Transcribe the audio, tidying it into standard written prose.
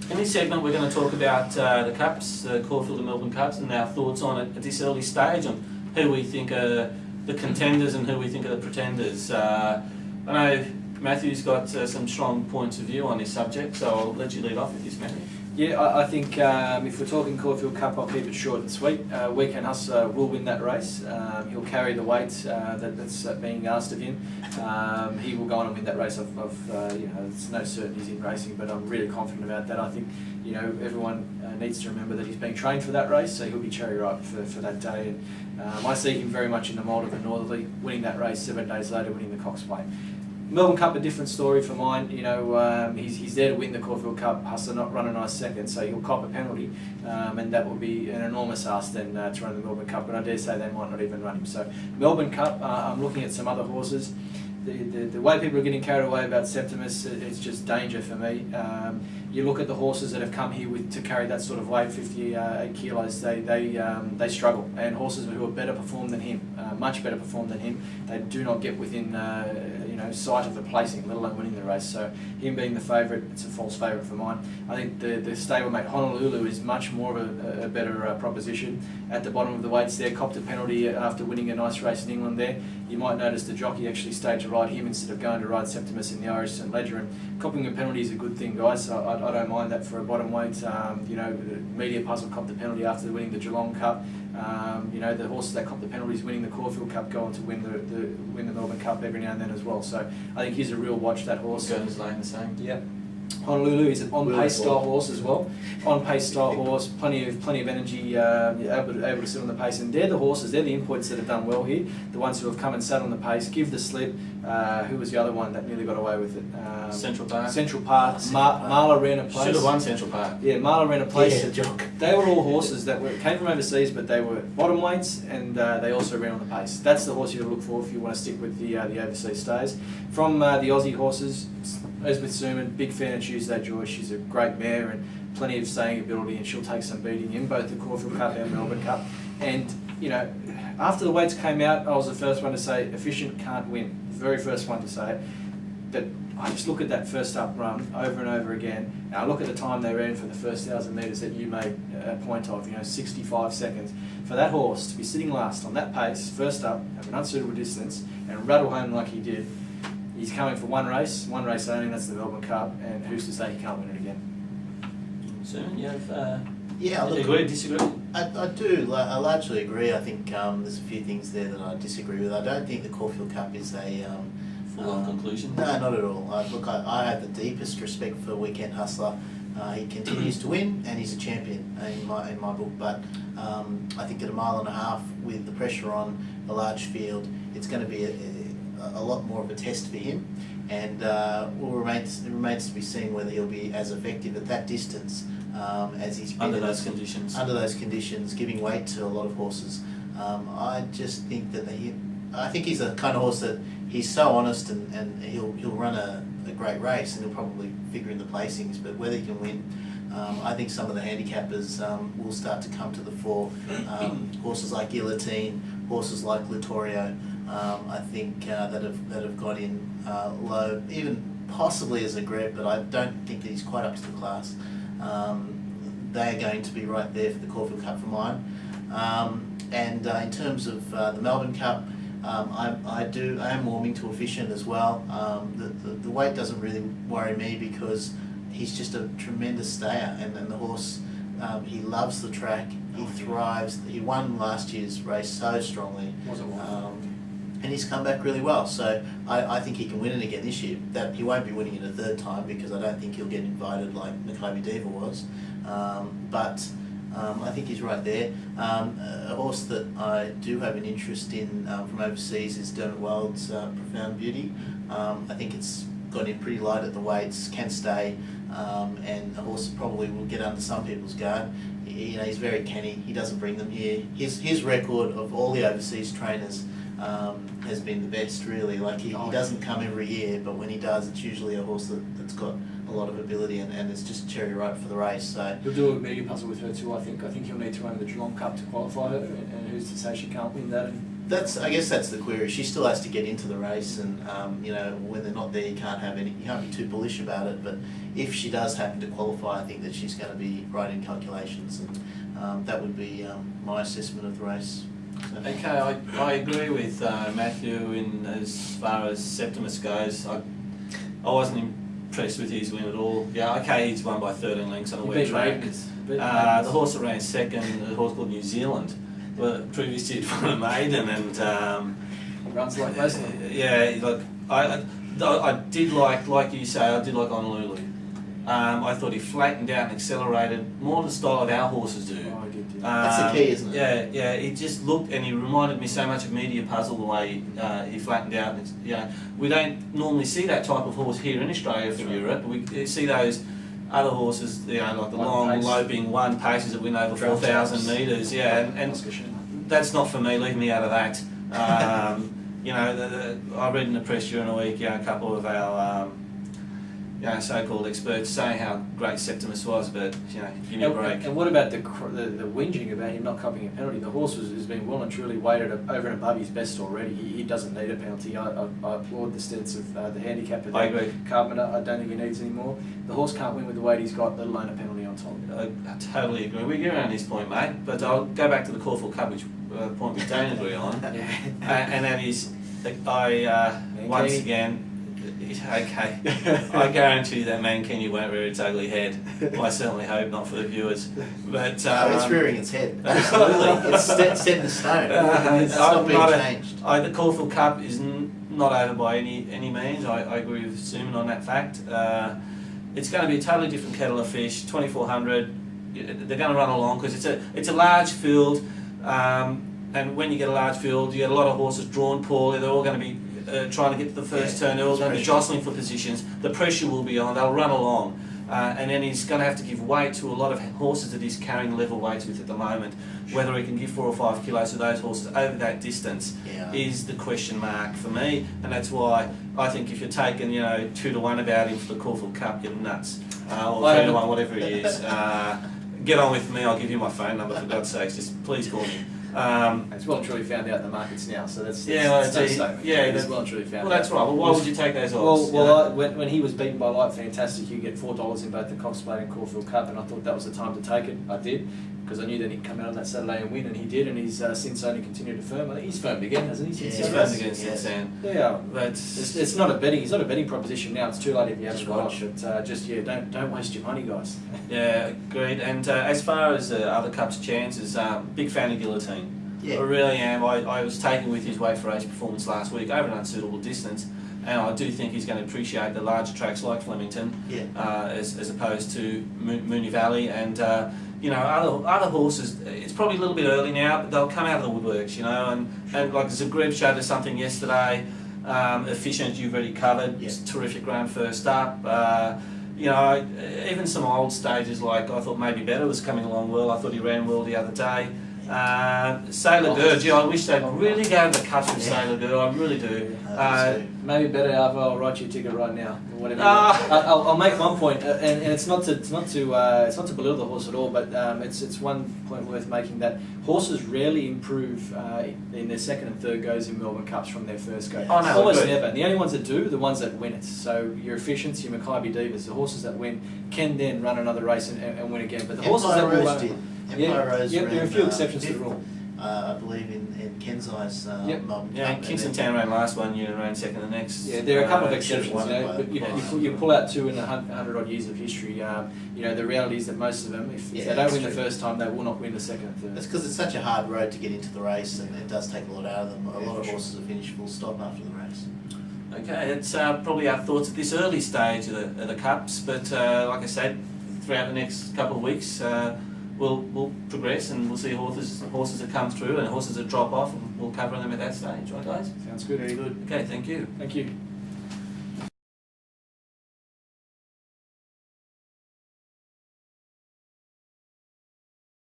In this segment we're going to talk about the Cups, the Caulfield and Melbourne Cups, and our thoughts on it at this early stage and who we think are the contenders and who we think are the pretenders. I know Matthew's got some strong points of view on this subject, so I'll let you lead off with this, Matthew. Yeah, I think if we're talking Caulfield Cup, I'll keep it short and sweet. Weekend Hustler will win that race. He'll carry the weight that's being asked of him. He will go on and win that race. It's no certainties in racing, but I'm really confident about that. I think everyone needs to remember that he's being trained for that race, so he'll be cherry ripe for that day. And I see him very much in the mould of the Northerly, winning that race 7 days later, winning the Cox Plate. Melbourne Cup, a different story for mine. He's there to win the Caulfield Cup. Hustler not run a nice second, so he'll cop a penalty, and that will be an enormous ask then to run the Melbourne Cup. But I dare say they might not even run him. So Melbourne Cup, I'm looking at some other horses. The way people are getting carried away about Septimus, it's just danger for me. You look at the horses that have come here to carry that sort of weight, 58 kilos, they struggle. And horses who are better performed than him, much better performed than him, they do not get within sight of the placing, let alone winning the race. So him being the favourite, it's a false favourite for mine. I think the stablemate Honolulu is much more of a better proposition. At the bottom of the weights there, copped a penalty after winning a nice race in England there. You might notice the jockey actually stayed to ride him instead of going to ride Septimus in the Irish St Ledger, and copping a penalty is a good thing, guys, so I don't mind that for a bottom weight. The Media Puzzle copped the penalty after winning the Geelong Cup. The horses that cop the penalties winning the Caulfield Cup go on to win the Melbourne Cup every now and then as well. So I think he's a real watch, that horse. Gurney's Lane the same. Yeah. Honolulu is an on-pace style horse as well. On-pace style horse, plenty of energy, able to sit on the pace. And they're the horses, they're the imports that have done well here. The ones who have come and sat on the pace, give the slip. Who was the other one that nearly got away with it? Central Park. Central Park. Marla ran a place. Should have won Central Park. Yeah, Marla ran a place. Yeah, jock. They were all horses that came from overseas, but they were bottom weights, and they also ran on the pace. That's the horse you look for if you want to stick with the overseas stays. From the Aussie horses, Elizabeth Suman, big fan of Tuesday Joy. She's a great mare and plenty of staying ability, and she'll take some beating in both the Caulfield Cup and Melbourne Cup. And after the weights came out, I was the first one to say Efficient can't win. The very first one to say it. But I just look at that first up run over and over again. And I look at the time they ran for the first 1,000 metres that you made a point of, 65 seconds. For that horse to be sitting last on that pace, first up, have an unsuitable distance, and rattle home like he did. He's coming for one race only, that's the Melbourne Cup, and who's to say he can't win it again? Soon, you have agree, disagree? I do. I largely agree. I think there's a few things there that I disagree with. I don't think the Caulfield Cup is a full-on conclusion? No, not at all. I have the deepest respect for Weekend Hustler. He continues to win, and he's a champion in my book. But I think at 1.5 miles with the pressure on a large field, it's going to be a lot more of a test for him, and it remains to be seen whether he'll be as effective at that distance as he's been under those conditions. Under those conditions, giving weight to a lot of horses. I just think that I think he's the kind of horse that he's so honest, and he'll run a great race, and he'll probably figure in the placings. But whether he can win, I think some of the handicappers will start to come to the fore. Horses like Guillotine, horses like Littorio. I think that have got in low, even possibly as a grab, but I don't think that he's quite up to the class. They are going to be right there for the Caulfield Cup for mine. And in terms of the Melbourne Cup, I am warming to Efficient as well. The weight doesn't really worry me because he's just a tremendous stayer, and the horse, he loves the track, he thrives. He won last year's race so strongly. And he's come back really well, so I think he can win it again this year. That he won't be winning it a third time because I don't think he'll get invited like Maccabi Diva was. But I think he's right there. A horse that I do have an interest in from overseas is Dermot Wild's Profound Beauty. I think it's got in pretty light at the weights, can stay, and a horse that probably will get under some people's guard. He's very canny. He doesn't bring them here. His record of all the overseas trainers has been the best, really. Like he doesn't come every year, but when he does, it's usually a horse that's got a lot of ability, and it's just cherry ripe for the race. So he'll do a Media Puzzle with her too. I think he'll need to run the Geelong Cup to qualify her, and who's to say she can't win that? And I guess that's the query. She still has to get into the race, and when they're not there, you can't be too bullish about it. But if she does happen to qualify, I think that she's going to be right in calculations, and that would be my assessment of the race. Okay, I agree with Matthew in as far as Septimus goes. I wasn't impressed with his win at all. Yeah, okay, he's won by 13 lengths on a wet track. The horse that ran second, a horse called New Zealand, well, previously he'd won a maiden, and He runs like most. yeah, look, I did like you say, I did like Honolulu. I thought he flattened out and accelerated more the style of our horses do. Oh, I did. That's the key, isn't it? Yeah, he just looked, and he reminded me so much of Media Puzzle the way he flattened out. We don't normally see that type of horse here in Australia from Europe. We see those other horses, like the long, loping one paces that win over 4,000 metres. Yeah, and that's not for me. Leave me out of that. I read in the press during the week, a couple of our so-called experts saying how great Septimus was, but give me a break. And what about the whinging about him not copying a penalty? The horse has been well and truly weighted over and above his best already. He doesn't need a penalty. I applaud the stance of the handicapper. I agree. Carpenter, I don't think he needs any more. The horse can't win with the weight he's got, let alone a penalty on top. I totally agree. We agree on this point, mate. But I'll go back to the Caulfield Cup, which point we don't agree on, and that is, once again. Okay, I guarantee that Mankini won't rear its ugly head. I certainly hope not for the viewers. But it's rearing its head. Absolutely, it's set in stone. It's not being changed. The Caulfield Cup is not over by any means. I agree with Suman on that fact. It's going to be a totally different kettle of fish. 2,400. They're going to run along because it's a large field, and when you get a large field, you get a lot of horses drawn poorly. They're all going to be trying to get to the first turn, they're all going to be jostling for positions. The pressure will be on, they'll run along. And then he's going to have to give weight to a lot of horses that he's carrying level weights with at the moment. Whether he can give 4 or 5 kilos to those horses over that distance is the question mark for me. And that's why I think if you're taking 2 to 1 about him for the Caulfield Cup, you're nuts. Or 3 to 1, whatever he is. Get on with me, I'll give you my phone number for God's sakes, just please call me. It's well and truly found out in the markets now, so that's well no statement. It's well and truly found out. Well, that's right. Well, why would you take those odds? When he was beaten by Light Fantastic, you get $4 in both the Cox Plate and Caulfield Cup, and I thought that was the time to take it. I did, because I knew that he'd come out on that Saturday and win, and he did, and he's since only continued to firm. I think he's firmed again, hasn't he? He's firmed again since then. Yeah, but it's not a betting. It's not a betting proposition now. It's too late if you haven't watched it. Don't waste your money, guys. Yeah, agreed. And as far as other Cups chances, big fan of Guillotine. I really am. I was taken with his weight for age performance last week over an unsuitable distance, and I do think he's going to appreciate the larger tracks like Flemington, as opposed to Moonee Valley and other horses. It's probably a little bit early now, but they'll come out of the woodworks, and like Zagreb showed us something yesterday. Efficient, you've already covered. It's terrific, ran first up. Even some old stages like I thought maybe Better was coming along well. I thought he ran well the other day. Sailor Girl, I wish they'd really go to the Cups with Sailor Girl, I really do. Maybe Better, I'll write you a ticket right now. Whatever. I'll make one point, and it's not to belittle the horse at all, but it's one point worth making that horses rarely improve in their second and third goes in Melbourne Cups from their first go. Oh, no, almost never. And the only ones that do are the ones that win it. So your Efficients, your Mackay Divas, the horses that win can then run another race and win again. But the horses that will run. Rose there are a few exceptions to the rule. I believe in Kenzai's Melbourne Cup. Kingston Town ran last one year and ran second the next. Yeah, there are a couple of exceptions. But you pull out 2 in 100 odd years of history. The reality is that most of them, if they don't win the first time, they will not win the second and third. That's because it's such a hard road to get into the race, and it does take a lot out of them. A lot of horses are finished full stop after the race. Okay, it's probably our thoughts at this early stage of the Cups, but like I said, throughout the next couple of weeks. We'll progress and we'll see horses that come through and horses that drop off, and we'll cover them at that stage, right guys? Sounds good, very good. Okay, thank you. Thank you.